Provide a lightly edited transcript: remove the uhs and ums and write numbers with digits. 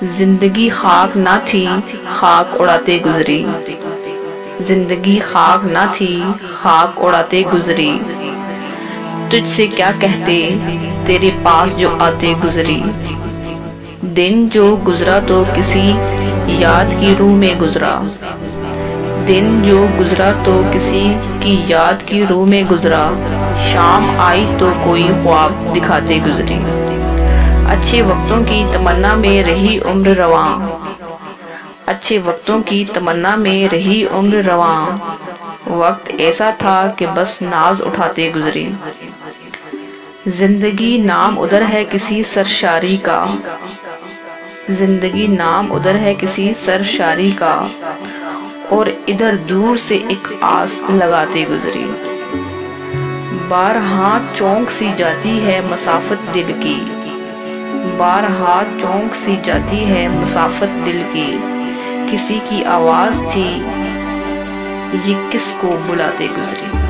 जिंदगी खाक ना थी, खाक उड़ाते गुजरी। जिंदगी खाक ना थी, खाक उड़ाते गुजरी। तुझसे क्या कहते, तेरे पास जो आते गुजरी। दिन जो गुजरा तो किसी याद की रूह में गुजरा। दिन जो गुजरा तो किसी की याद की रूह में गुजरा। शाम आई तो कोई ख्वाब दिखाते गुजरी। अच्छे वक्तों की तमन्ना में रही उम्र रवां। अच्छे वक्तों की तमन्ना में रही उम्र रवां। वक्त ऐसा था कि बस नाज उठाते गुजरी। जिंदगी नाम उधर है किसी सरशारी का। जिंदगी नाम उधर है किसी सरशारी का। और इधर दूर से एक आस लगाते गुजरी। बारहा चौंक सी जाती है मसाफत दिल की। बारहा चौंक सी जाती है मसाफत दिल की। किसी की आवाज थी, ये किसको बुलाते गुजरी।